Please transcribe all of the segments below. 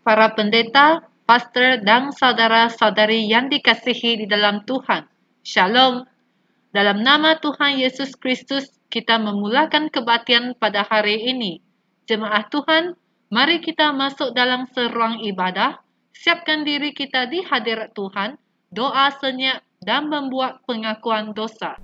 para pendeta, pastor, dan saudara-saudari yang dikasihi di dalam Tuhan. Shalom. Dalam nama Tuhan Yesus Kristus, kita memulakan kebaktian pada hari ini. Jemaah Tuhan, mari kita masuk dalam seruang ibadah, siapkan diri kita di hadirat Tuhan, doa senyap, dan membuat pengakuan dosa.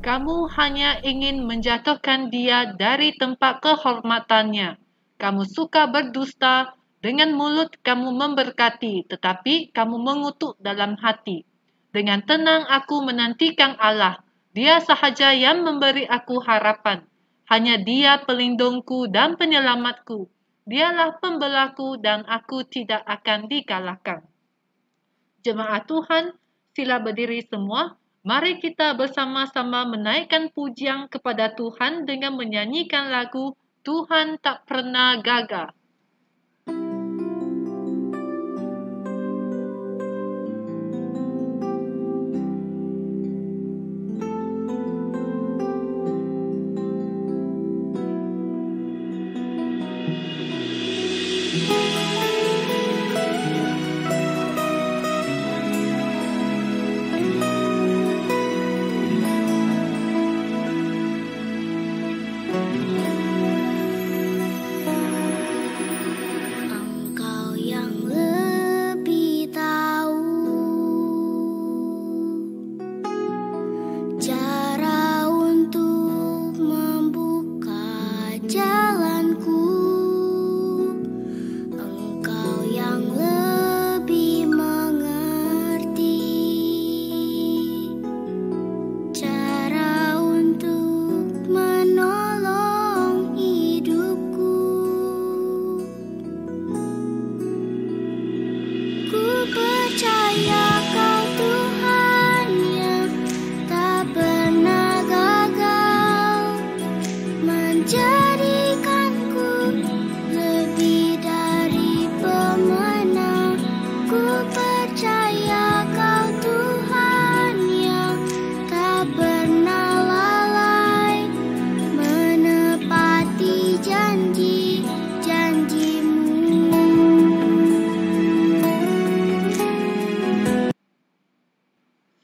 Kamu hanya ingin menjatuhkan dia dari tempat kehormatannya. Kamu suka berdusta, dengan mulut kamu memberkati, tetapi kamu mengutuk dalam hati. Dengan tenang aku menantikan Allah. Dia sahaja yang memberi aku harapan. Hanya Dia pelindungku dan penyelamatku. Dialah pembelaku dan aku tidak akan dikalahkan. Jemaah Tuhan, sila berdiri semua. Mari kita bersama-sama menaikkan pujian kepada Tuhan dengan menyanyikan lagu Tuhan Tak Pernah Gagal.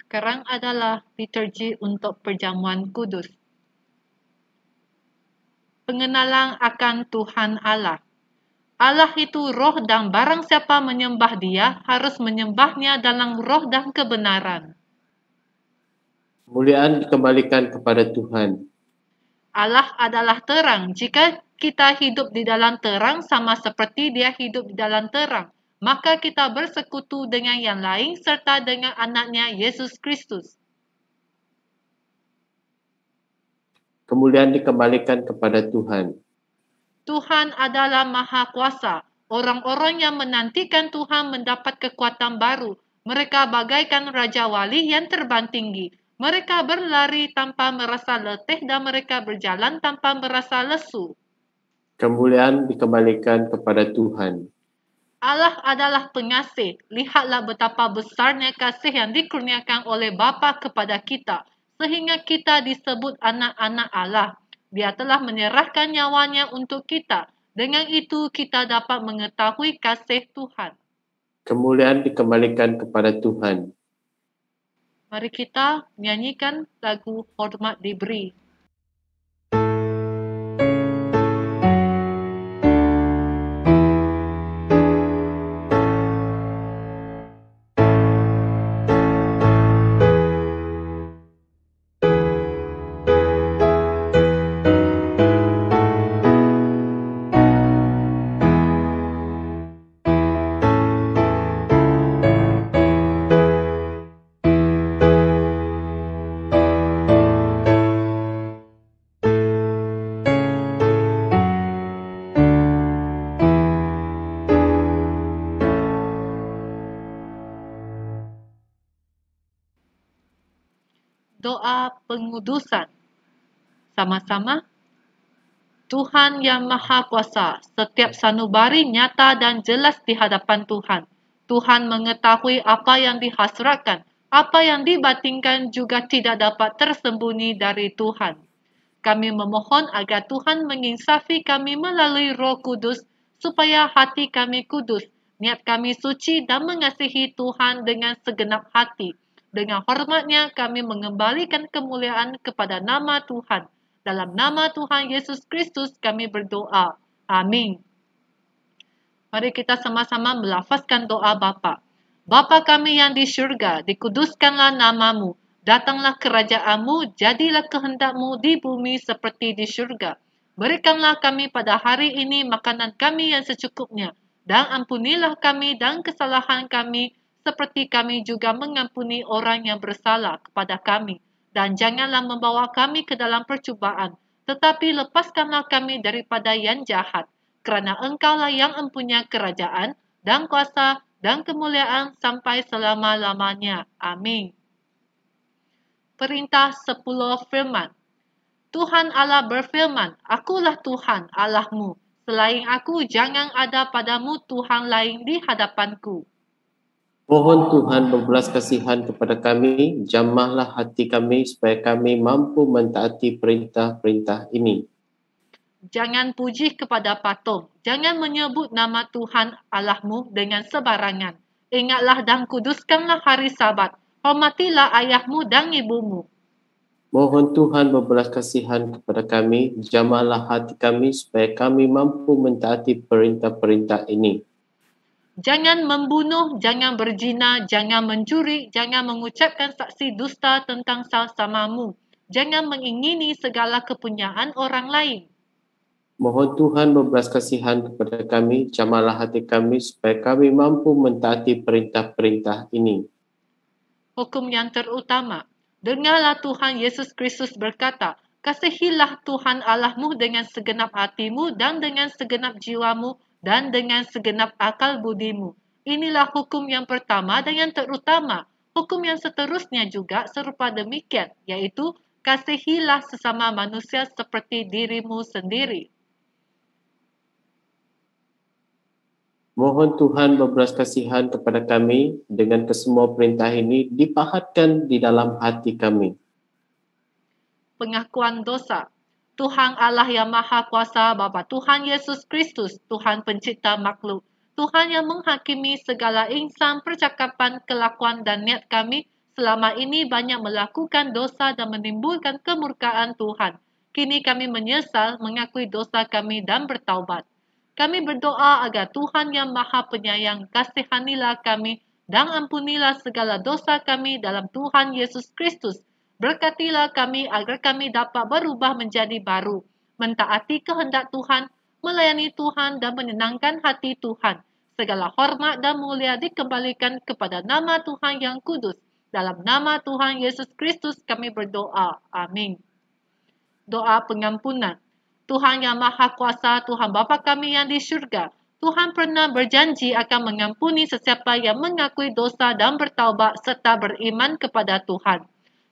Sekarang adalah liturgi untuk perjamuan kudus. Pengenalan akan Tuhan Allah. Allah itu roh dan barang siapa menyembah Dia harus menyembahnya dalam roh dan kebenaran. Kemuliaan dikembalikan kepada Tuhan. Allah adalah terang. Jika kita hidup di dalam terang sama seperti Dia hidup di dalam terang, maka kita bersekutu dengan yang lain serta dengan anaknya Yesus Kristus. Kemuliaan dikembalikan kepada Tuhan. Tuhan adalah Maha Kuasa. Orang-orang yang menantikan Tuhan mendapat kekuatan baru. Mereka bagaikan Raja Wali yang terbang tinggi. Mereka berlari tanpa merasa letih dan mereka berjalan tanpa merasa lesu. Kemuliaan dikembalikan kepada Tuhan. Allah adalah pengasih. Lihatlah betapa besarnya kasih yang dikurniakan oleh Bapa kepada kita, sehingga kita disebut anak-anak Allah. Dia telah menyerahkan nyawanya untuk kita. Dengan itu kita dapat mengetahui kasih Tuhan. Kemuliaan dikembalikan kepada Tuhan. Mari kita nyanyikan lagu Hormat Diberi. Doa pengudusan. Sama-sama. Tuhan yang Maha Kuasa, setiap sanubari nyata dan jelas di hadapan Tuhan. Tuhan mengetahui apa yang dihasratkan, apa yang dibatinkan juga tidak dapat tersembunyi dari Tuhan. Kami memohon agar Tuhan menginsafi kami melalui Roh Kudus, supaya hati kami kudus, niat kami suci dan mengasihi Tuhan dengan segenap hati. Dengan hormatnya kami mengembalikan kemuliaan kepada nama Tuhan. Dalam nama Tuhan Yesus Kristus kami berdoa. Amin. Mari kita sama-sama melafazkan doa Bapa. Bapa kami yang di syurga, dikuduskanlah namamu. Datanglah kerajaanmu, jadilah kehendakmu di bumi seperti di syurga. Berikanlah kami pada hari ini makanan kami yang secukupnya. Dan ampunilah kami dan kesalahan kami, seperti kami juga mengampuni orang yang bersalah kepada kami. Dan janganlah membawa kami ke dalam percubaan, tetapi lepaskanlah kami daripada yang jahat. Kerana Engkaulah yang mempunyai kerajaan dan kuasa dan kemuliaan sampai selama-lamanya. Amin. Perintah 10 firman. Tuhan Allah berfirman, Akulah Tuhan Allahmu. Selain aku, jangan ada padamu Tuhan lain di hadapanku. Mohon Tuhan berbelas kasihan kepada kami, jamahlah hati kami supaya kami mampu mentaati perintah-perintah ini. Jangan puji kepada patung. Jangan menyebut nama Tuhan Allahmu dengan sebarangan. Ingatlah dan kuduskanlah hari Sabat. Hormatilah ayahmu dan ibumu. Mohon Tuhan berbelas kasihan kepada kami, jamahlah hati kami supaya kami mampu mentaati perintah-perintah ini. Jangan membunuh, jangan berzina, jangan mencuri, jangan mengucapkan saksi dusta tentang sesamamu. Jangan mengingini segala kepunyaan orang lain. Mohon Tuhan berbelas kasihan kepada kami, jamahlah hati kami supaya kami mampu mentaati perintah-perintah ini. Hukum yang terutama. Dengarlah Tuhan Yesus Kristus berkata, kasihilah Tuhan Allahmu dengan segenap hatimu dan dengan segenap jiwamu dan dengan segenap akal budimu. Inilah hukum yang pertama dan yang terutama. Hukum yang seterusnya juga serupa demikian, yaitu kasihilah sesama manusia seperti dirimu sendiri. Mohon Tuhan berbelas kasihan kepada kami dengan kesemua perintah ini dipahatkan di dalam hati kami. Pengakuan dosa. Tuhan Allah yang Maha Kuasa, Bapa Tuhan Yesus Kristus, Tuhan pencipta makhluk, Tuhan yang menghakimi segala insan, percakapan, kelakuan dan niat kami selama ini banyak melakukan dosa dan menimbulkan kemurkaan Tuhan. Kini kami menyesal, mengakui dosa kami dan bertaubat. Kami berdoa agar Tuhan yang Maha Penyayang kasihanilah kami dan ampunilah segala dosa kami dalam Tuhan Yesus Kristus. Berkatilah kami agar kami dapat berubah menjadi baru, mentaati kehendak Tuhan, melayani Tuhan dan menyenangkan hati Tuhan. Segala hormat dan mulia dikembalikan kepada nama Tuhan yang kudus. Dalam nama Tuhan Yesus Kristus kami berdoa. Amin. Doa pengampunan. Tuhan yang Maha Kuasa, Tuhan Bapa kami yang di syurga, Tuhan pernah berjanji akan mengampuni sesiapa yang mengakui dosa dan bertaubat serta beriman kepada Tuhan.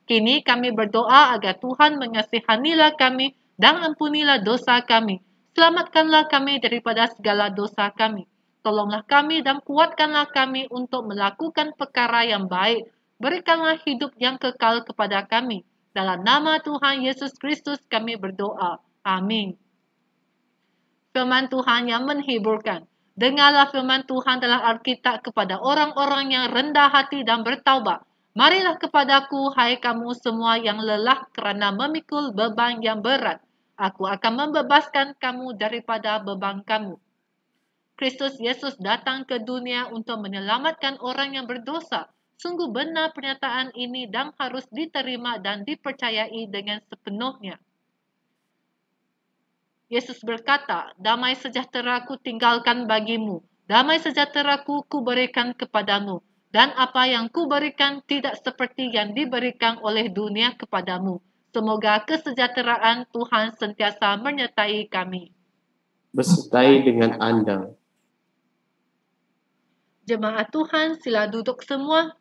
Kini kami berdoa agar Tuhan mengasihanilah kami dan ampunilah dosa kami. Selamatkanlah kami daripada segala dosa kami. Tolonglah kami dan kuatkanlah kami untuk melakukan perkara yang baik. Berikanlah hidup yang kekal kepada kami. Dalam nama Tuhan Yesus Kristus kami berdoa. Amin. Firman Tuhan yang menghiburkan. Dengarlah firman Tuhan dalam Alkitab kepada orang-orang yang rendah hati dan bertaubat. Marilah kepadaku, hai kamu semua yang lelah kerana memikul beban yang berat. Aku akan membebaskan kamu daripada beban kamu. Kristus Yesus datang ke dunia untuk menyelamatkan orang yang berdosa. Sungguh benar pernyataan ini dan harus diterima dan dipercayai dengan sepenuhnya. Yesus berkata, damai sejahtera ku tinggalkan bagimu, damai sejahtera ku berikan kepadamu, dan apa yang ku berikan tidak seperti yang diberikan oleh dunia kepadamu. Semoga kesejahteraan Tuhan sentiasa menyertai kami. Bersertai dengan anda. Jemaat Tuhan, sila duduk semua.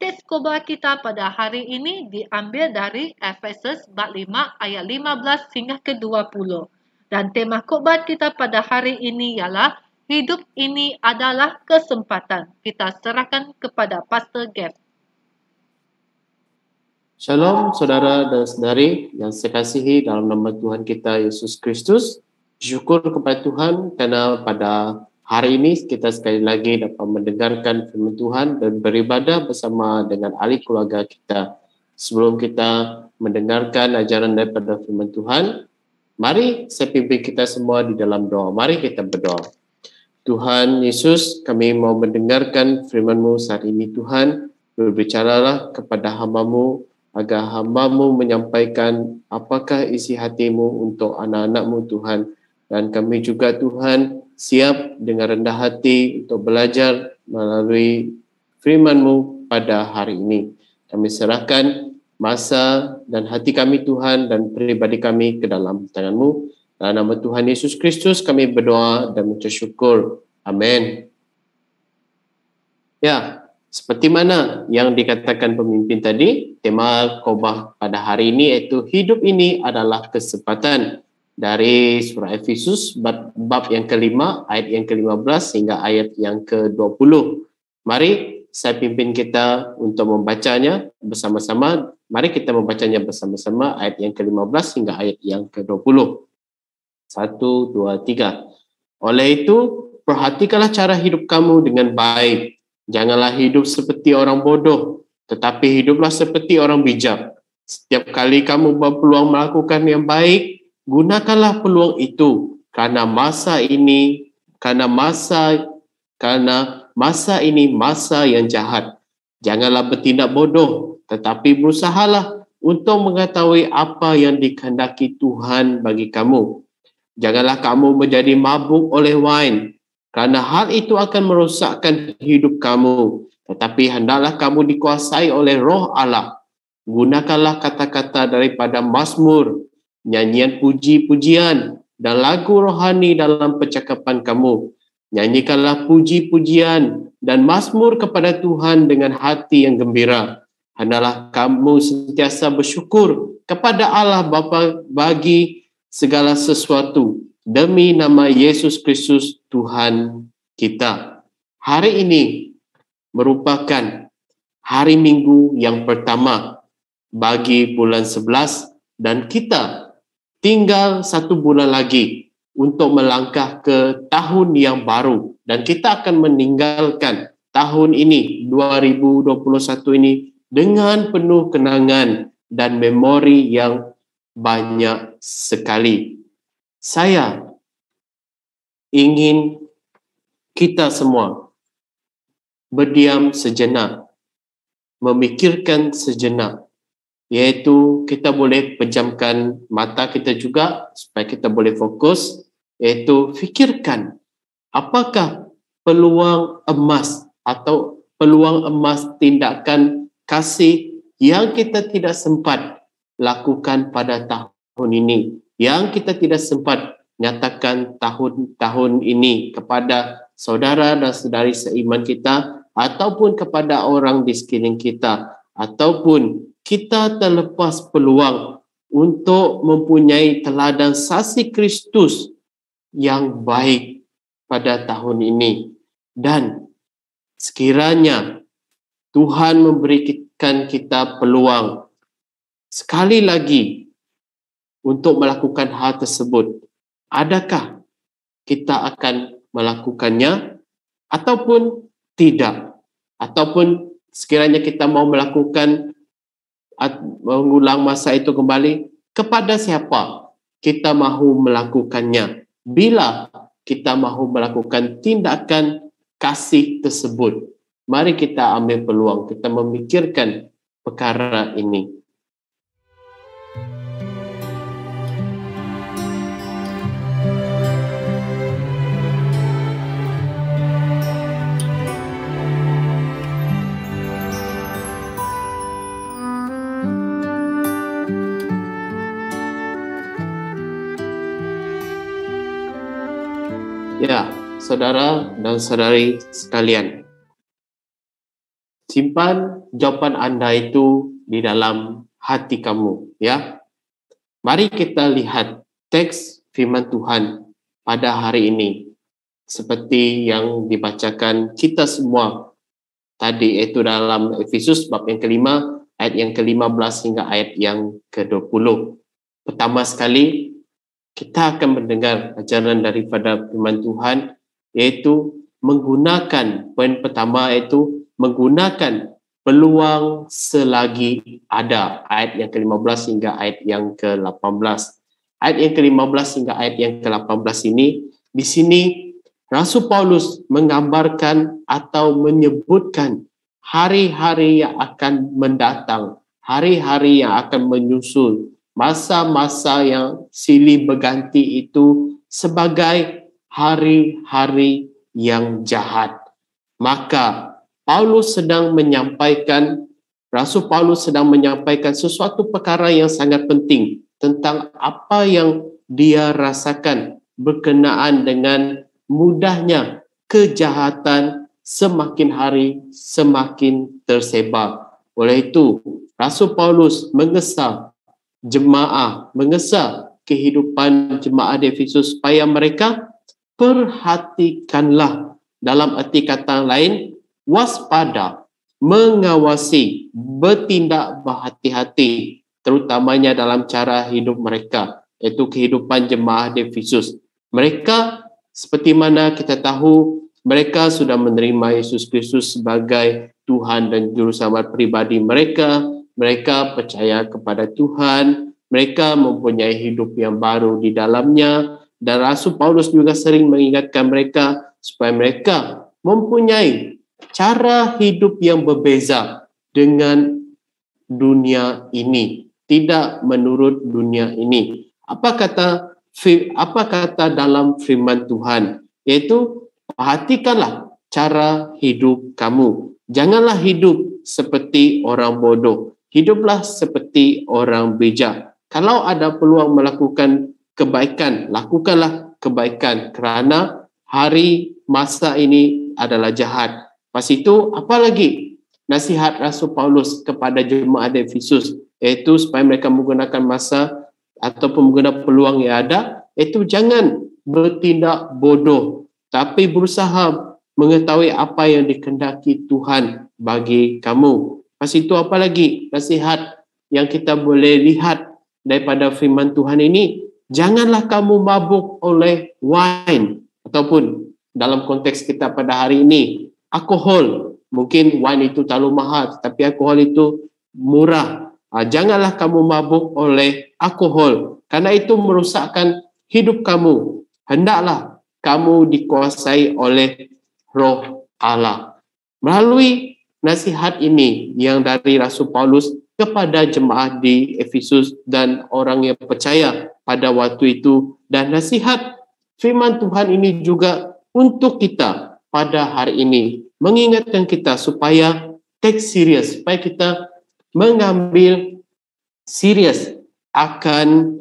Teks khotbah kita pada hari ini diambil dari Efesus bab 5 ayat 15 hingga ke 20. Dan tema khotbah kita pada hari ini ialah hidup ini adalah kesempatan. Kita serahkan kepada Pastor Gav. Shalom saudara dan saudari yang saya kasihi dalam nama Tuhan kita Yesus Kristus. Syukur kepada Tuhan kerana pada hari ini kita sekali lagi dapat mendengarkan firman Tuhan dan beribadah bersama dengan ahli keluarga kita. Sebelum kita mendengarkan ajaran daripada firman Tuhan, mari saya pimpin kita semua di dalam doa. Mari kita berdoa. Tuhan Yesus, kami mau mendengarkan firman-Mu saat ini Tuhan. Berbicaralah kepada hamba-Mu agar hamba-Mu menyampaikan apakah isi hati-Mu untuk anak-anak-Mu Tuhan. Dan kami juga Tuhan siap dengan rendah hati untuk belajar melalui firman-Mu pada hari ini. Kami serahkan masa dan hati kami Tuhan dan pribadi kami ke dalam tangan-Mu. Dalam nama Tuhan Yesus Kristus kami berdoa dan mengucap syukur. Amin. Ya, seperti mana yang dikatakan pemimpin tadi, tema khotbah pada hari ini iaitu hidup ini adalah kesempatan. Dari surah Efesus bab yang kelima, ayat yang ke-15 hingga ayat yang ke-20. Mari saya pimpin kita untuk membacanya bersama-sama. Mari kita membacanya bersama-sama ayat yang ke-15 hingga ayat yang ke-20. 1, 2, 3. Oleh itu, perhatikanlah cara hidup kamu dengan baik. Janganlah hidup seperti orang bodoh, tetapi hiduplah seperti orang bijak. Setiap kali kamu berpeluang melakukan yang baik, gunakanlah peluang itu karena masa ini masa yang jahat. Janganlah bertindak bodoh, tetapi berusahalah untuk mengetahui apa yang dikehendaki Tuhan bagi kamu. Janganlah kamu menjadi mabuk oleh wain, kerana hal itu akan merosakkan hidup kamu. Tetapi hendaklah kamu dikuasai oleh Roh Allah. Gunakanlah kata-kata daripada Mazmur, nyanyian puji-pujian dan lagu rohani dalam percakapan kamu. Nyanyikanlah puji-pujian dan mazmur kepada Tuhan dengan hati yang gembira. Hendaklah kamu sentiasa bersyukur kepada Allah Bapa bagi segala sesuatu demi nama Yesus Kristus Tuhan kita. Hari ini merupakan hari Minggu yang pertama bagi bulan 11 dan kita tinggal 1 bulan lagi untuk melangkah ke tahun yang baru dan kita akan meninggalkan tahun ini 2021 ini dengan penuh kenangan dan memori yang banyak sekali. Saya ingin kita semua berdiam sejenak, memikirkan sejenak, iaitu kita boleh pejamkan mata kita juga supaya kita boleh fokus, iaitu fikirkan apakah peluang emas atau peluang emas tindakan kasih yang kita tidak sempat lakukan pada tahun ini, yang kita tidak sempat nyatakan tahun ini kepada saudara dan saudari seiman kita ataupun kepada orang di sekeliling kita, ataupun kita terlepas peluang untuk mempunyai teladan saksi Kristus yang baik pada tahun ini. Dan sekiranya Tuhan memberikan kita peluang sekali lagi untuk melakukan hal tersebut, adakah kita akan melakukannya ataupun tidak. Ataupun sekiranya kita mau melakukan mengulang masa itu kembali, kepada siapa kita mahu melakukannya? Bila kita mahu melakukan tindakan kasih tersebut, mari kita ambil peluang, kita memikirkan perkara ini. Ya, saudara dan saudari sekalian, simpan jawapan anda itu di dalam hati kamu, ya. Mari kita lihat teks firman Tuhan pada hari ini seperti yang dibacakan kita semua tadi, yaitu dalam Efesus bab yang kelima, ayat yang ke-15 hingga ayat yang ke-20. Pertama sekali, kita akan mendengar ajaran daripada firman Tuhan, iaitu menggunakan, poin pertama iaitu menggunakan peluang selagi ada, ayat yang ke-15 hingga ayat yang ke-18. Ayat yang ke-15 hingga ayat yang ke-18 ini, di sini Rasul Paulus menggambarkan atau menyebutkan hari-hari yang akan mendatang, hari-hari yang akan menyusul, masa-masa yang silih berganti itu sebagai hari-hari yang jahat. Maka Rasul Paulus sedang menyampaikan sesuatu perkara yang sangat penting tentang apa yang dia rasakan berkenaan dengan mudahnya kejahatan semakin hari semakin tersebar. Oleh itu, Rasul Paulus mengesah kehidupan jemaah di Efesus supaya mereka perhatikanlah, dalam arti kata lain, waspada, mengawasi, bertindak berhati-hati, terutamanya dalam cara hidup mereka, iaitu kehidupan jemaah di Efesus. Mereka, seperti mana kita tahu, mereka sudah menerima Yesus Kristus sebagai Tuhan dan Juru Selamat pribadi mereka. Mereka percaya kepada Tuhan, mereka mempunyai hidup yang baru di dalamnya, dan Rasul Paulus juga sering mengingatkan mereka supaya mereka mempunyai cara hidup yang berbeza dengan dunia ini, tidak menurut dunia ini. Apa kata dalam firman Tuhan? Yaitu, perhatikanlah cara hidup kamu. Janganlah hidup seperti orang bodoh. Hiduplah seperti orang bijak. Kalau ada peluang melakukan kebaikan, lakukanlah kebaikan, kerana hari masa ini adalah jahat. Pas itu, apa lagi nasihat Rasul Paulus kepada jemaat di Efesus, iaitu supaya mereka menggunakan masa ataupun menggunakan peluang yang ada, iaitu jangan bertindak bodoh, tapi berusaha mengetahui apa yang dikehendaki Tuhan bagi kamu. Pas itu apa lagi nasihat yang kita boleh lihat daripada firman Tuhan ini? Janganlah kamu mabuk oleh wine, ataupun dalam konteks kita pada hari ini, alkohol. Mungkin wine itu terlalu mahal, tapi alkohol itu murah. Janganlah kamu mabuk oleh alkohol, karena itu merosakkan hidup kamu. Hendaklah kamu dikuasai oleh Roh Allah. Melalui nasihat ini yang dari Rasul Paulus kepada jemaah di Efesus dan orang yang percaya pada waktu itu, dan nasihat firman Tuhan ini juga untuk kita pada hari ini, mengingatkan kita supaya take serious, supaya kita mengambil serius akan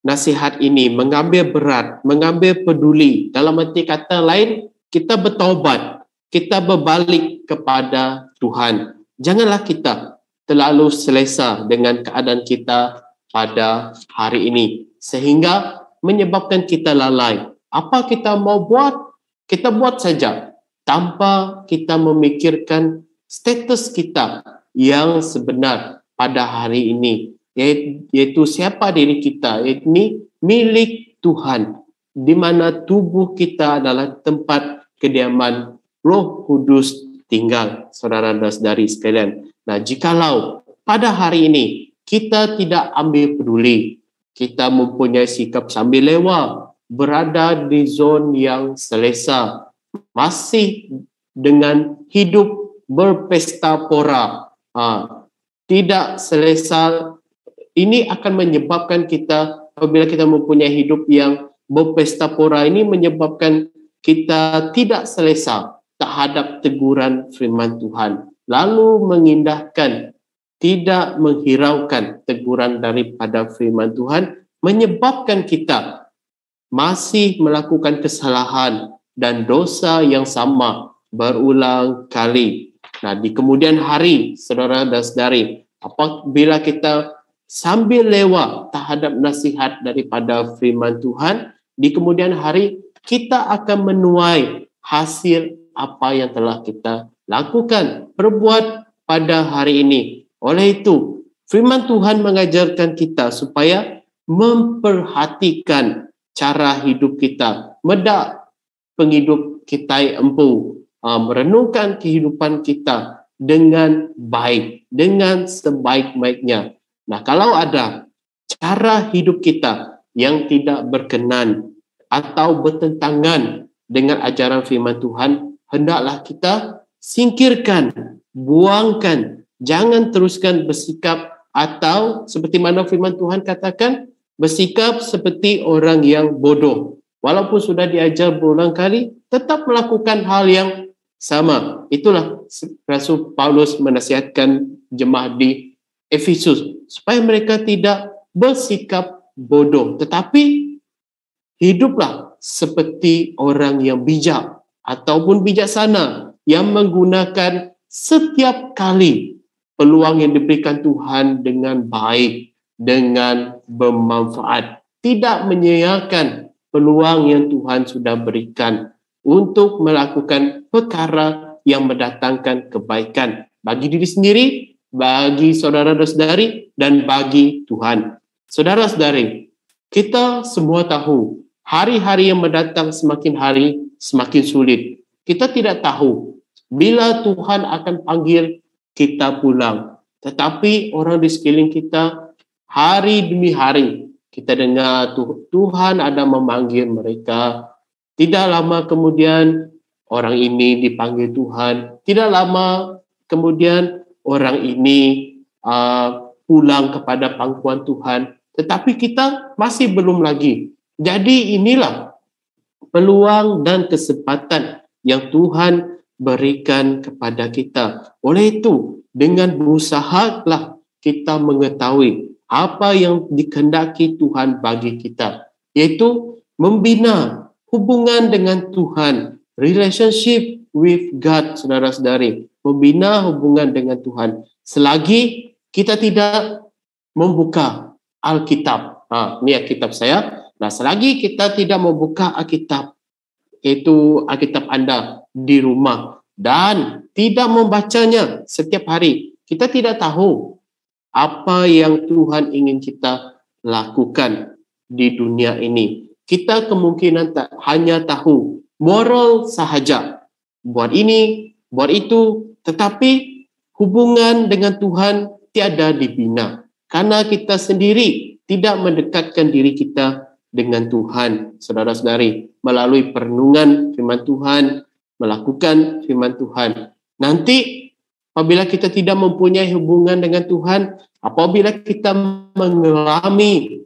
nasihat ini, mengambil berat, mengambil peduli. Dalam arti kata lain, kita bertaubat, kita berbalik kepada Tuhan. Janganlah kita terlalu selesa dengan keadaan kita pada hari ini, sehingga menyebabkan kita lalai. Apa kita mau buat, kita buat saja, tanpa kita memikirkan status kita yang sebenar pada hari ini, yaitu siapa diri kita, iaitu milik Tuhan. di mana tubuh kita adalah tempat kediaman Roh Kudus tinggal, saudara dan saudari sekalian. Nah, jikalau pada hari ini kita tidak ambil peduli, kita mempunyai sikap sambil lewat, berada di zon yang selesa, masih dengan hidup berpesta pora, tidak selesa, ini akan menyebabkan kita, apabila kita mempunyai hidup yang berpesta pora, ini menyebabkan kita tidak selesa terhadap teguran firman Tuhan, lalu mengindahkan, tidak menghiraukan teguran daripada firman Tuhan, menyebabkan kita masih melakukan kesalahan dan dosa yang sama berulang kali. Nah, di kemudian hari, saudara dan saudari, apabila kita sambil lewat terhadap nasihat daripada firman Tuhan, di kemudian hari kita akan menuai hasil apa yang telah kita lakukan, perbuat pada hari ini. Oleh itu, firman Tuhan mengajarkan kita supaya memperhatikan cara hidup kita, medak penghidup kita empu, merenungkan kehidupan kita dengan baik, dengan sebaik-baiknya. Nah, kalau ada cara hidup kita yang tidak berkenan atau bertentangan dengan ajaran firman Tuhan, hendaklah kita singkirkan, buangkan, jangan teruskan bersikap atau seperti mana firman Tuhan katakan, bersikap seperti orang yang bodoh. Walaupun sudah diajar berulang kali, tetap melakukan hal yang sama. Itulah Rasul Paulus menasihatkan jemaat di Efesus supaya mereka tidak bersikap bodoh, tetapi hiduplah seperti orang yang bijak ataupun bijaksana yang menggunakan setiap kali peluang yang diberikan Tuhan dengan baik, dengan bermanfaat, tidak menyia-nyiakan peluang yang Tuhan sudah berikan untuk melakukan perkara yang mendatangkan kebaikan bagi diri sendiri, bagi saudara dan saudari, dan bagi Tuhan. Saudara-saudari, kita semua tahu hari-hari yang mendatang semakin hari semakin sulit. Kita tidak tahu bila Tuhan akan panggil kita pulang. Tetapi orang di sekeliling kita hari demi hari kita dengar Tuhan ada memanggil mereka. Tidak lama kemudian orang ini dipanggil Tuhan. Tidak lama kemudian orang ini pulang kepada pangkuan Tuhan. Tetapi kita masih belum lagi. Jadi inilah peluang dan kesempatan yang Tuhan berikan kepada kita. Oleh itu, dengan berusahalah kita mengetahui apa yang dikehendaki Tuhan bagi kita, yaitu membina hubungan dengan Tuhan, relationship with God, saudara-saudari, membina hubungan dengan Tuhan. Selagi kita tidak membuka Alkitab, ini Alkitab saya. Nah, selagi kita tidak membuka Alkitab, yaitu Alkitab Anda di rumah, dan tidak membacanya setiap hari, kita tidak tahu apa yang Tuhan ingin kita lakukan di dunia ini. Kita kemungkinan hanya tahu moral sahaja, buat ini, buat itu, tetapi hubungan dengan Tuhan tiada dibina karena kita sendiri tidak mendekatkan diri kita dengan Tuhan, saudara-saudari, melalui perenungan firman Tuhan, melakukan firman Tuhan. Nanti apabila kita tidak mempunyai hubungan dengan Tuhan, apabila kita mengalami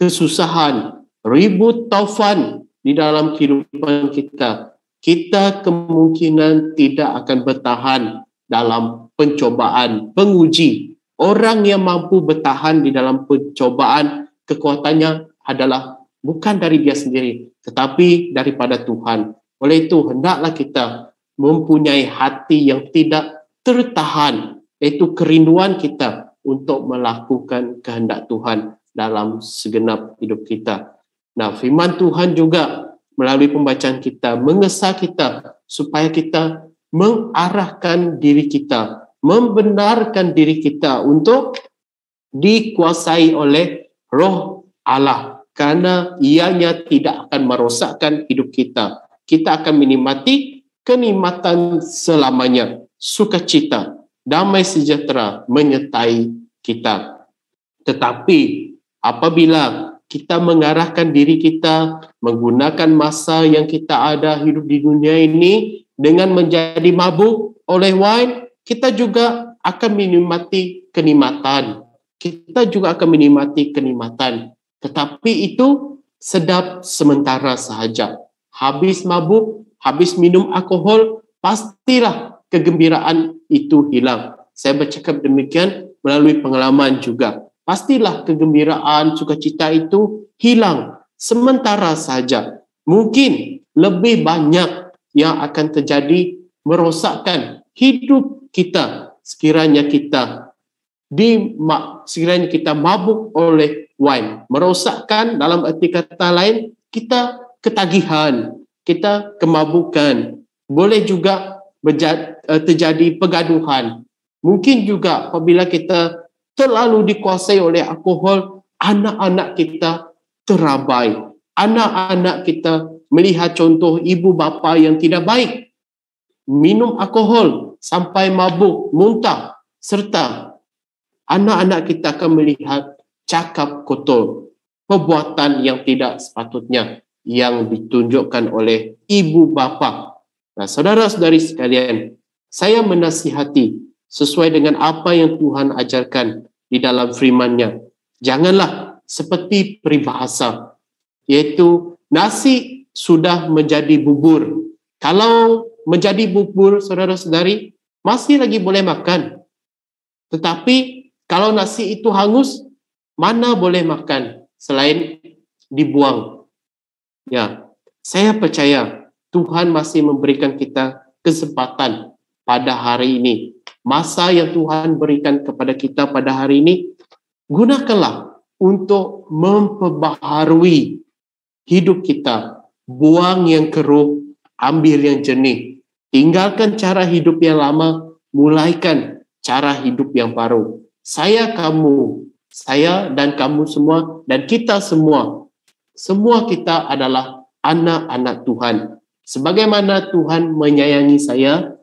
kesusahan, ribut taufan di dalam kehidupan kita, kita kemungkinan tidak akan bertahan dalam pencobaan, penguji. Orang yang mampu bertahan di dalam pencobaan, kekuatannya adalah bukan dari dia sendiri, tetapi daripada Tuhan. Oleh itu, hendaklah kita mempunyai hati yang tidak tertahan, yaitu kerinduan kita untuk melakukan kehendak Tuhan dalam segenap hidup kita. Nah, firman Tuhan juga melalui pembacaan kita mengesah kita supaya kita mengarahkan diri kita, membenarkan diri kita untuk dikuasai oleh Roh Allah, Karena ianya tidak akan merosakkan hidup kita. Kita akan menikmati kenikmatan selamanya. Sukacita, damai sejahtera menyertai kita. Tetapi apabila kita mengarahkan diri kita, menggunakan masa yang kita ada hidup di dunia ini dengan menjadi mabuk oleh wine, kita juga akan menikmati kenikmatan. Kita juga akan menikmati kenikmatan. Tetapi itu sedap sementara sahaja. Habis mabuk, habis minum alkohol, pastilah kegembiraan itu hilang. Saya bercakap demikian melalui pengalaman juga. Pastilah kegembiraan, sukacita itu hilang sementara saja. Mungkin lebih banyak yang akan terjadi merosakkan hidup kita sekiranya kita mabuk oleh wine. Merosakkan dalam arti kata lain, kita ketagihan, kita kemabukan. Boleh juga terjadi pegaduhan. Mungkin juga apabila kita terlalu dikuasai oleh alkohol, anak-anak kita terabai. Anak-anak kita melihat contoh ibu bapa yang tidak baik. Minum alkohol sampai mabuk, muntah, serta anak-anak kita akan melihat cakap kotor, perbuatan yang tidak sepatutnya yang ditunjukkan oleh ibu bapa. Nah, saudara-saudari sekalian, saya menasihati sesuai dengan apa yang Tuhan ajarkan di dalam firman-Nya. Janganlah seperti peribahasa, yaitu nasi sudah menjadi bubur. Kalau menjadi bubur, saudara-saudari, masih lagi boleh makan. Tetapi kalau nasi itu hangus, mana boleh makan selain dibuang. Ya, saya percaya Tuhan masih memberikan kita kesempatan pada hari ini. Masa yang Tuhan berikan kepada kita pada hari ini, gunakanlah untuk memperbaharui hidup kita. Buang yang keruh, ambil yang jernih. Tinggalkan cara hidup yang lama, mulaikan cara hidup yang baru. Saya dan kamu semua, dan kita semua kita adalah anak-anak Tuhan. Sebagaimana Tuhan menyayangi saya,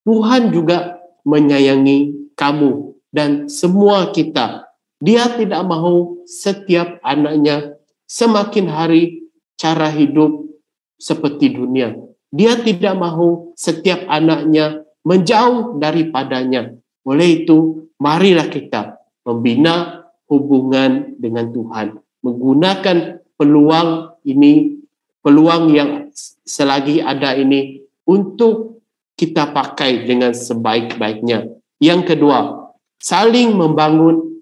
Tuhan juga menyayangi kamu dan semua kita. Dia tidak mahu setiap anaknya semakin hari cara hidup seperti dunia. Dia tidak mahu setiap anaknya menjauh daripadanya. Oleh itu, marilah kita membina hubungan dengan Tuhan. Menggunakan peluang yang selagi ada ini untuk kita pakai dengan sebaik-baiknya. Yang kedua, saling membangun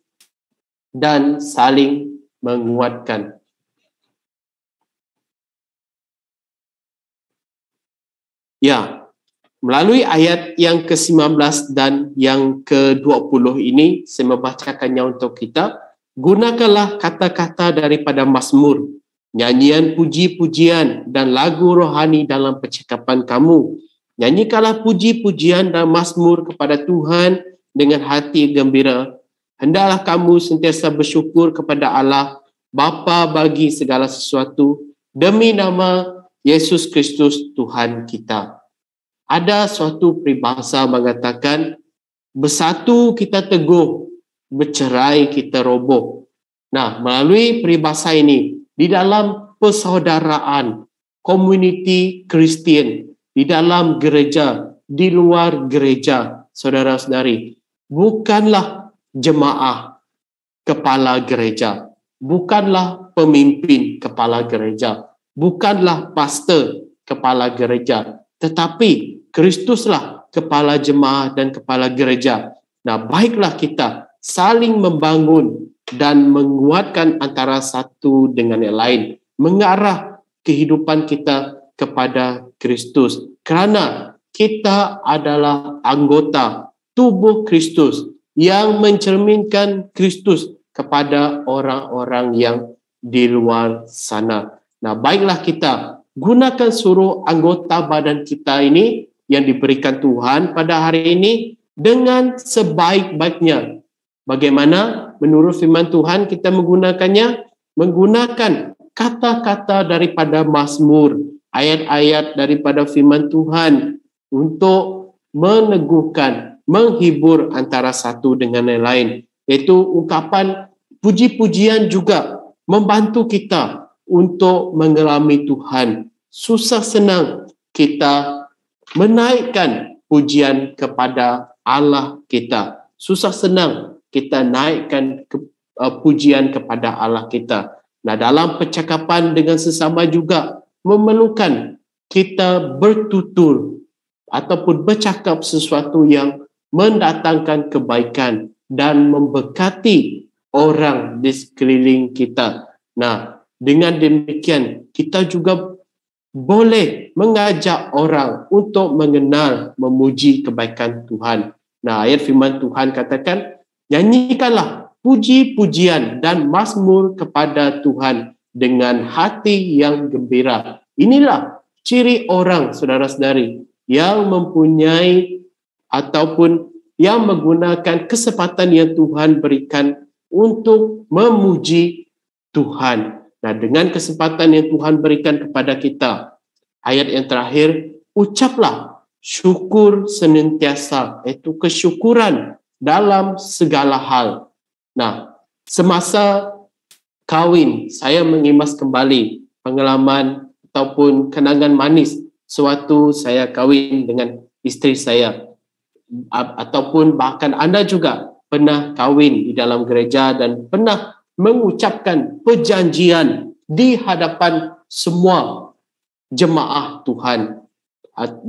dan saling menguatkan. Ya, melalui ayat yang ke-19 dan yang ke-20 ini, saya membacakannya untuk kita. Gunakanlah kata-kata daripada Mazmur, nyanyian puji-pujian dan lagu rohani dalam percakapan kamu. Nyanyikanlah puji-pujian dan Mazmur kepada Tuhan dengan hati gembira. Hendaklah kamu sentiasa bersyukur kepada Allah, Bapa bagi segala sesuatu, demi nama Yesus Kristus Tuhan kita. Ada suatu peribahasa mengatakan, bersatu kita teguh, bercerai kita roboh. Nah, melalui peribahasa ini, di dalam persaudaraan, community Kristian, di dalam gereja, di luar gereja, saudara-saudari, bukanlah jemaah kepala gereja, bukanlah pemimpin kepala gereja, bukanlah pastor kepala gereja, tetapi Kristuslah kepala jemaah dan kepala gereja. Nah, baiklah kita saling membangun dan menguatkan antara satu dengan yang lain, mengarah kehidupan kita kepada Kristus. Kerana kita adalah anggota tubuh Kristus yang mencerminkan Kristus kepada orang-orang yang di luar sana. Nah, baiklah kita gunakan seluruh anggota badan kita ini yang diberikan Tuhan pada hari ini dengan sebaik-baiknya. Bagaimana menurut firman Tuhan kita menggunakannya? menggunakan kata-kata daripada Mazmur, ayat-ayat daripada firman Tuhan untuk meneguhkan, menghibur antara satu dengan yang lain. Iaitu ungkapan puji-pujian juga membantu kita untuk mengelami Tuhan. Susah senang kita menaikkan pujian kepada Allah kita. Susah senang kita naikkan pujian kepada Allah kita. Nah, dalam percakapan dengan sesama juga memerlukan kita bertutur ataupun bercakap sesuatu yang mendatangkan kebaikan dan memberkati orang di sekeliling kita. Nah, dengan demikian kita juga boleh mengajak orang untuk mengenal, memuji kebaikan Tuhan. Nah, ayat firman Tuhan katakan, nyanyikanlah puji-pujian dan mazmur kepada Tuhan dengan hati yang gembira. Inilah ciri orang, saudara-saudari, yang mempunyai ataupun yang menggunakan kesempatan yang Tuhan berikan untuk memuji Tuhan. Nah, dengan kesempatan yang Tuhan berikan kepada kita, ayat yang terakhir, ucaplah syukur senantiasa, iaitu kesyukuran dalam segala hal. Nah, semasa kahwin, saya mengimas kembali pengalaman ataupun kenangan manis sewaktu saya kahwin dengan isteri saya. Ataupun bahkan anda juga pernah kahwin di dalam gereja dan pernah mengucapkan perjanjian di hadapan semua jemaah Tuhan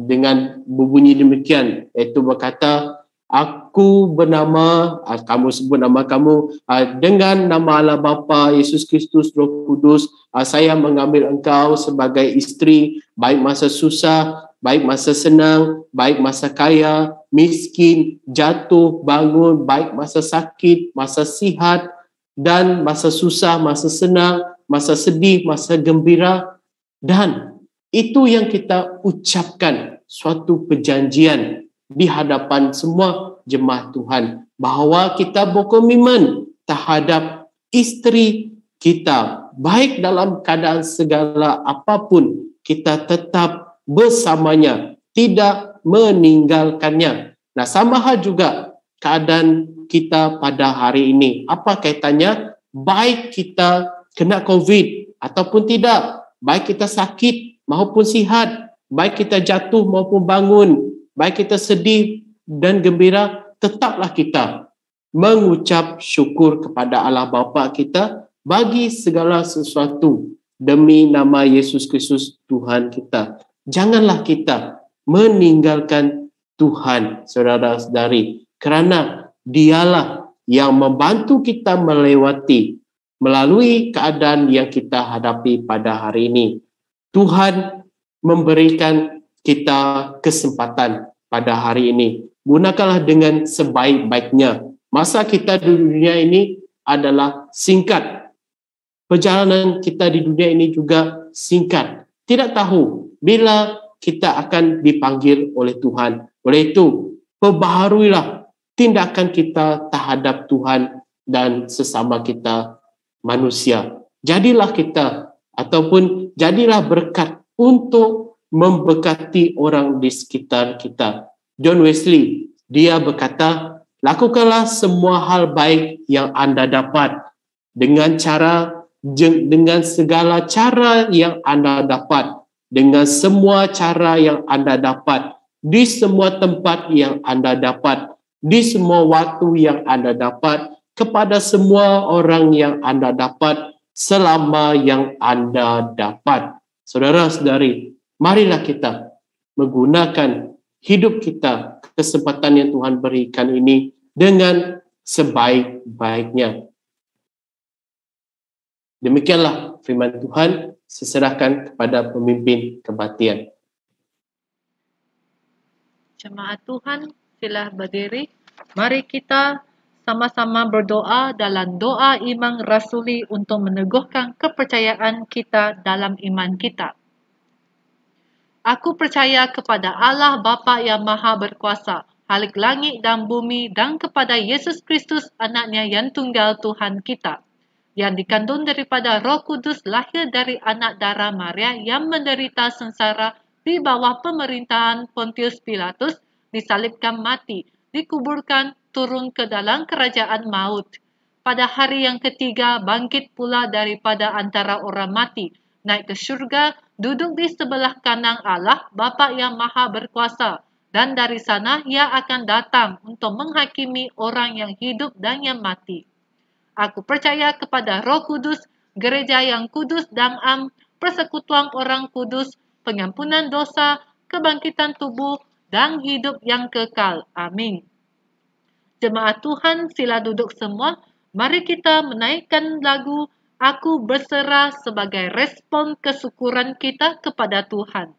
dengan berbunyi demikian, iaitu berkata, aku bernama, kamu sebut nama kamu, dengan nama Allah Bapa, Yesus Kristus, Roh Kudus, saya mengambil engkau sebagai isteri, baik masa susah, baik masa senang, baik masa kaya, miskin, jatuh, bangun, baik masa sakit, masa sihat, dan masa susah, masa senang, masa sedih, masa gembira. Dan itu yang kita ucapkan, suatu perjanjian di hadapan semua jemaah Tuhan, bahawa kita berkomitmen terhadap isteri kita, baik dalam keadaan segala apapun, kita tetap bersamanya, tidak meninggalkannya. Nah, sama hal juga keadaan kita pada hari ini. Apa kaitannya? Baik kita kena COVID ataupun tidak, baik kita sakit maupun sihat, baik kita jatuh maupun bangun, baik kita sedih dan gembira, tetaplah kita mengucap syukur kepada Allah Bapa kita bagi segala sesuatu demi nama Yesus Kristus Tuhan kita. Janganlah kita meninggalkan Tuhan, saudara-saudari, kerana Dialah yang membantu kita melewati melalui keadaan yang kita hadapi pada hari ini. Tuhan memberikan kita kesempatan pada hari ini. Gunakanlah dengan sebaik-baiknya. Masa kita di dunia ini adalah singkat. Perjalanan kita di dunia ini juga singkat. Tidak tahu bila kita akan dipanggil oleh Tuhan. Oleh itu, perbaharuilah tindakan kita terhadap Tuhan dan sesama kita manusia. Jadilah kita ataupun jadilah berkat untuk memberkati orang di sekitar kita. John Wesley, dia berkata, lakukanlah semua hal baik yang anda dapat dengan segala cara yang anda dapat, dengan semua cara yang anda dapat, di semua tempat yang anda dapat, di semua waktu yang anda dapat, kepada semua orang yang anda dapat, selama yang anda dapat. Saudara-saudari, marilah kita menggunakan hidup kita, kesempatan yang Tuhan berikan ini dengan sebaik-baiknya. Demikianlah firman Tuhan, seserahkan kepada pemimpin kebaktian. Jemaat Tuhan, sila berdiri. Mari kita sama-sama berdoa dalam doa iman rasuli untuk meneguhkan kepercayaan kita dalam iman kita. Aku percaya kepada Allah Bapa yang Maha Berkuasa, Khalik langit dan bumi, dan kepada Yesus Kristus, anaknya yang tunggal Tuhan kita, yang dikandung daripada Roh Kudus, lahir dari anak darah Maria yang menderita sengsara di bawah pemerintahan Pontius Pilatus, disalibkan mati, dikuburkan, turun ke dalam kerajaan maut. Pada hari yang ketiga, bangkit pula daripada antara orang mati, naik ke syurga, duduk di sebelah kanan Allah, Bapa yang Maha Berkuasa, dan dari sana ia akan datang untuk menghakimi orang yang hidup dan yang mati. Aku percaya kepada Roh Kudus, gereja yang kudus dan am, persekutuan orang kudus, pengampunan dosa, kebangkitan tubuh, dan hidup yang kekal. Amin. Jemaat Tuhan, sila duduk semua. Mari kita menaikkan lagu Aku Berserah sebagai respon kesyukuran kita kepada Tuhan.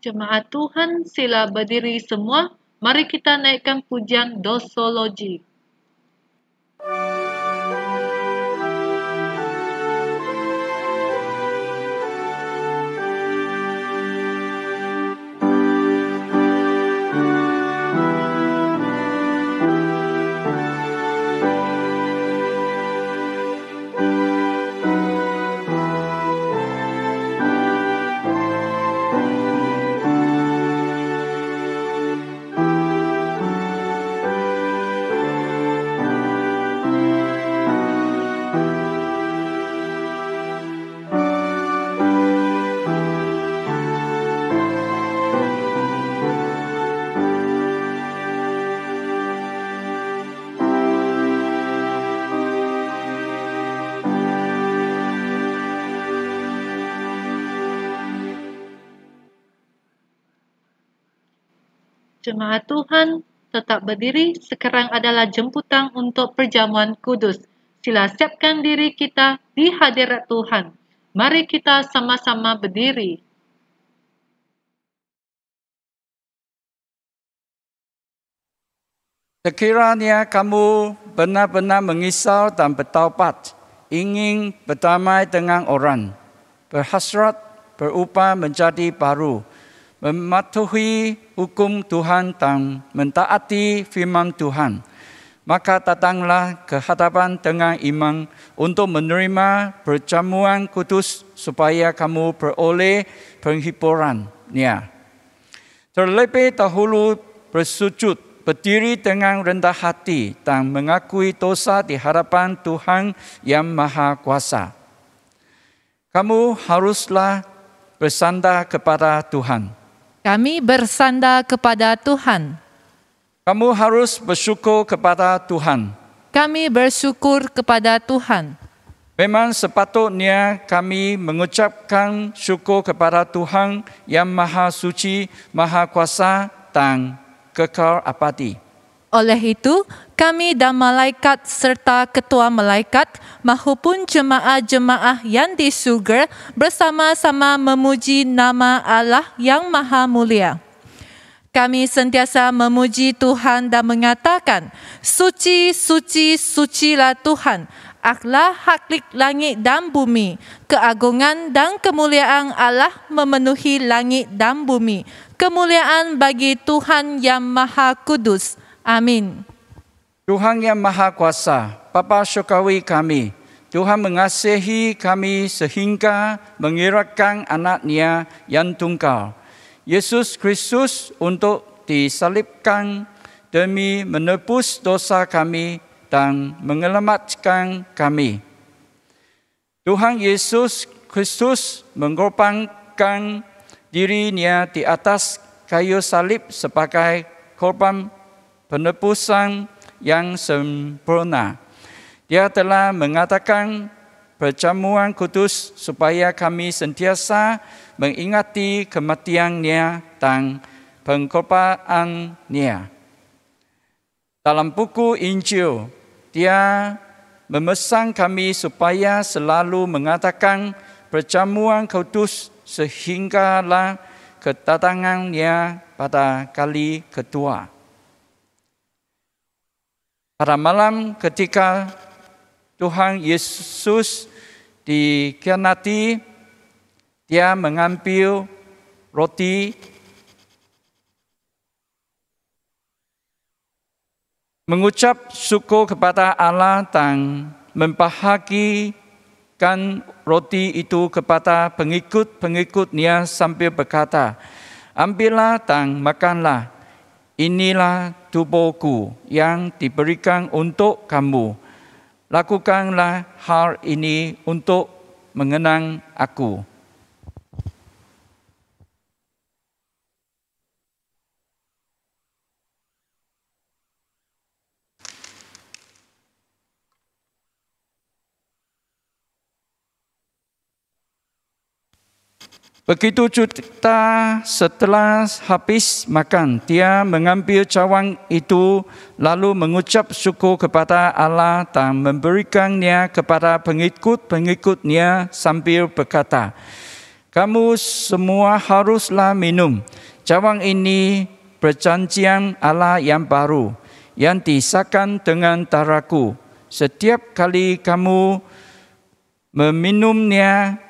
Jemaat Tuhan, sila berdiri semua. Mari kita naikkan pujian dosologi. Jemaat Tuhan, tetap berdiri. Sekarang adalah jemputan untuk perjamuan kudus. Sila siapkan diri kita di hadirat Tuhan. Mari kita sama-sama berdiri. Sekiranya kamu benar-benar mengisau dan bertaubat, ingin berdamai dengan orang, berhasrat berubah menjadi baru, mematuhi hukum Tuhan dan mentaati firman Tuhan, maka datanglah ke hadapan dengan iman untuk menerima perjamuan kudus supaya kamu beroleh penghiburannya. Terlebih dahulu bersujud, berdiri dengan rendah hati dan mengakui dosa di hadapan Tuhan yang Maha Kuasa. Kamu haruslah bersandar kepada Tuhan. Kami bersandar kepada Tuhan. Kamu harus bersyukur kepada Tuhan. Kami bersyukur kepada Tuhan. Memang sepatutnya kami mengucapkan syukur kepada Tuhan yang Maha Suci, Maha Kuasa dan kekal abadi. Oleh itu, kami dan malaikat serta ketua malaikat maupun jemaah-jemaah yang di surga bersama-sama memuji nama Allah yang Maha Mulia. Kami sentiasa memuji Tuhan dan mengatakan, Suci, suci, sucilah Tuhan, Allah Khalik langit dan bumi. Keagungan dan kemuliaan Allah memenuhi langit dan bumi. Kemuliaan bagi Tuhan yang Maha Kudus. Amin. Tuhan yang Maha Kuasa, Bapa Syurgawi kami, Tuhan mengasihi kami sehingga mengirimkan anak-Nya yang tunggal, Yesus Kristus, untuk disalibkan demi menebus dosa kami dan menyelamatkan kami. Tuhan Yesus Kristus mengorbankan diri-Nya di atas kayu salib sebagai korban penebusan yang sempurna. Dia telah mengadakan perjamuan kudus supaya kami sentiasa mengingati kematian-Nya dan pengorbanan-Nya. Dalam buku Injil, Dia memesan kami supaya selalu mengadakan perjamuan kudus sehinggalah kedatangan-Nya pada kali kedua. Pada malam ketika Tuhan Yesus dikhianati, Dia mengambil roti, mengucap syukur kepada Allah dan membahagikan roti itu kepada pengikut-pengikut-Nya sambil berkata, "Ambillah dan makanlah, inilah tubuhku yang diberikan untuk kamu. Lakukanlah hal ini untuk mengenang aku." Begitu juga setelah habis makan, Dia mengambil cawan itu, lalu mengucap syukur kepada Allah dan memberikannya kepada pengikut-pengikut-Nya sambil berkata, "Kamu semua haruslah minum. Cawan ini perjanjian Allah yang baru, yang disahkan dengan darahku. Setiap kali kamu meminumnya,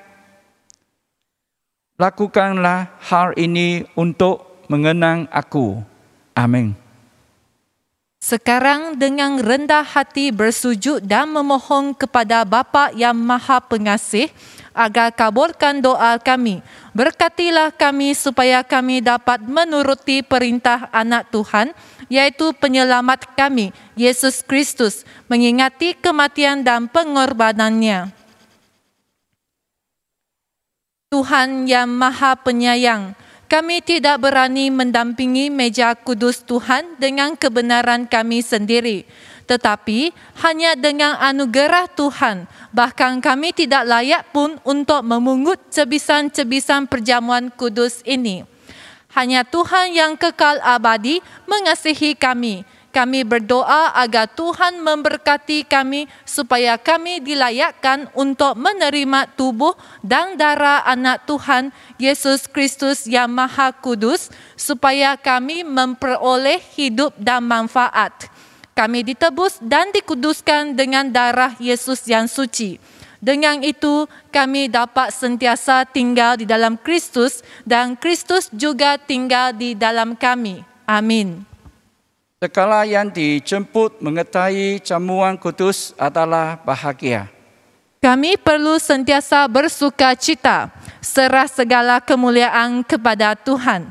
lakukanlah hal ini untuk mengenang aku." Amin. Sekarang dengan rendah hati bersujud dan memohon kepada Bapa yang Maha Pengasih agar kabulkan doa kami. Berkatilah kami supaya kami dapat menuruti perintah Anak Tuhan, yaitu penyelamat kami, Yesus Kristus, mengingati kematian dan pengorbanan-Nya. Tuhan yang Maha Penyayang, kami tidak berani mendampingi meja kudus Tuhan dengan kebenaran kami sendiri, tetapi hanya dengan anugerah Tuhan. Bahkan kami tidak layak pun untuk memungut cebisan-cebisan perjamuan kudus ini. Hanya Tuhan yang kekal abadi mengasihi kami. Kami berdoa agar Tuhan memberkati kami supaya kami dilayakkan untuk menerima tubuh dan darah Anak Tuhan, Yesus Kristus yang Maha Kudus, supaya kami memperoleh hidup dan manfaat. Kami ditebus dan dikuduskan dengan darah Yesus yang suci. Dengan itu, kami dapat sentiasa tinggal di dalam Kristus dan Kristus juga tinggal di dalam kami. Amin. Segala yang dijemput mengetahui jamuan kudus adalah bahagia. Kami perlu sentiasa bersuka cita, serah segala kemuliaan kepada Tuhan.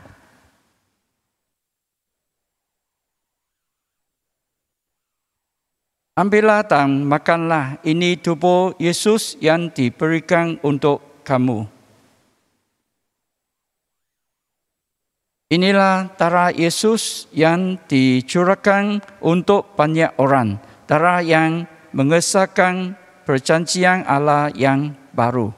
Ambillah dan makanlah, ini tubuh Yesus yang diberikan untuk kamu. Inilah darah Yesus yang dicurahkan untuk banyak orang, darah yang mengesahkan perjanjian Allah yang baru.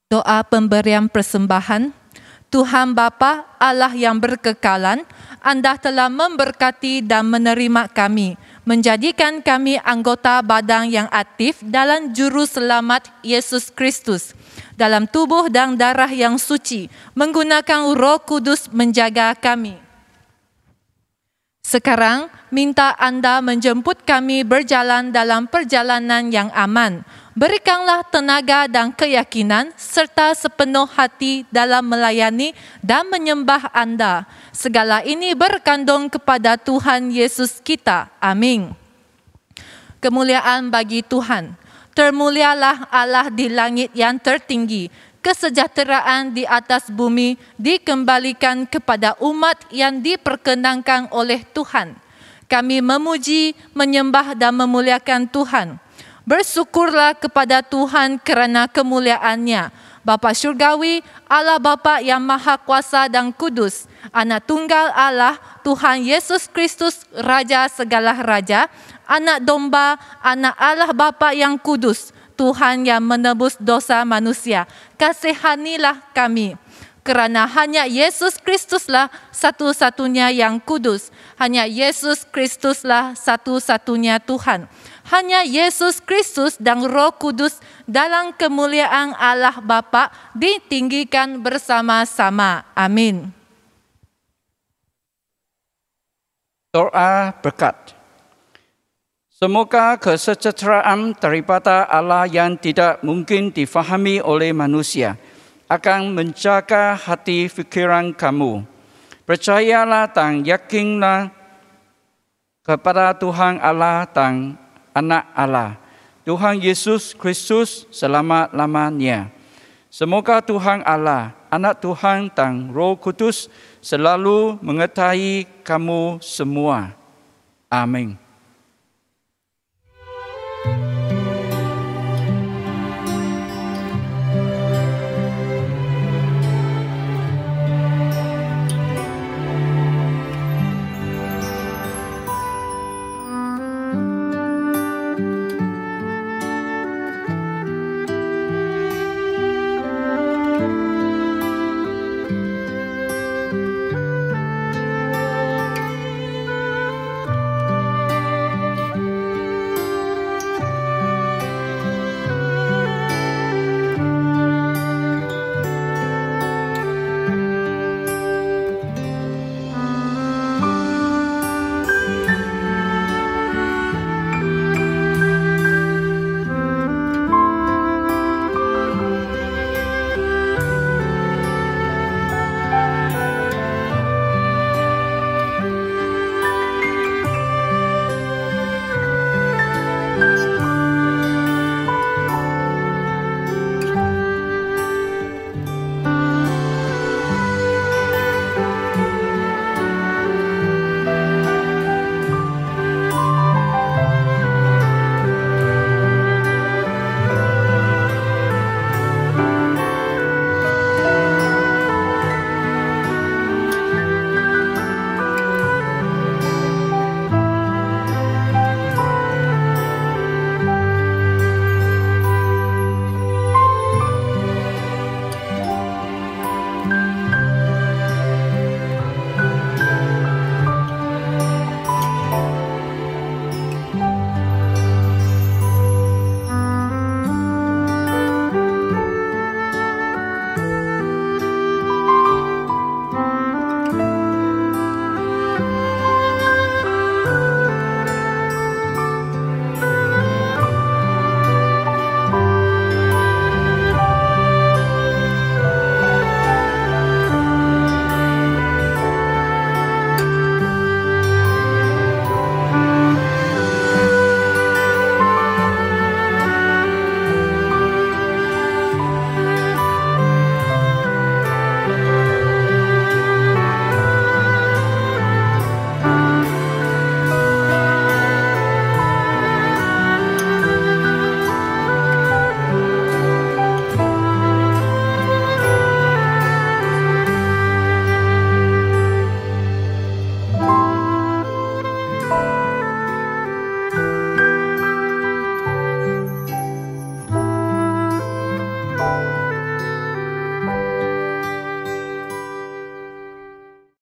Doa pemberian persembahan. Tuhan Bapa, Allah yang berkekalan, Anda telah memberkati dan menerima kami, menjadikan kami anggota badan yang aktif dalam juru selamat Yesus Kristus, dalam tubuh dan darah yang suci, menggunakan Roh Kudus menjaga kami. Sekarang, minta Anda menjemput kami berjalan dalam perjalanan yang aman. Berikanlah tenaga dan keyakinan serta sepenuh hati dalam melayani dan menyembah Anda. Segala ini berkandung kepada Tuhan Yesus kita. Amin. Kemuliaan bagi Tuhan. Termulialah Allah di langit yang tertinggi. Kesejahteraan di atas bumi dikembalikan kepada umat yang diperkenankan oleh Tuhan. Kami memuji, menyembah dan memuliakan Tuhan. Bersyukurlah kepada Tuhan kerana kemuliaan-Nya. Bapa Syurgawi, Allah Bapa yang Maha Kuasa dan Kudus, Anak Tunggal Allah, Tuhan Yesus Kristus, Raja segala Raja, Anak Domba, Anak Allah Bapa yang Kudus, Tuhan yang menebus dosa manusia, kasihanilah kami. Kerana hanya Yesus Kristuslah satu-satunya yang kudus. Hanya Yesus Kristuslah satu-satunya Tuhan. Hanya Yesus Kristus dan Roh Kudus dalam kemuliaan Allah Bapa ditinggikan bersama-sama. Amin. Doa berkat. Semoga kesejahteraan daripada Allah yang tidak mungkin difahami oleh manusia akan menjaga hati fikiran kamu. Percayalah dan yakinlah kepada Tuhan Allah dan Anak Allah, Tuhan Yesus Kristus selama-lamanya. Semoga Tuhan Allah, Anak Tuhan dan Roh Kudus selalu menyertai kamu semua. Amin.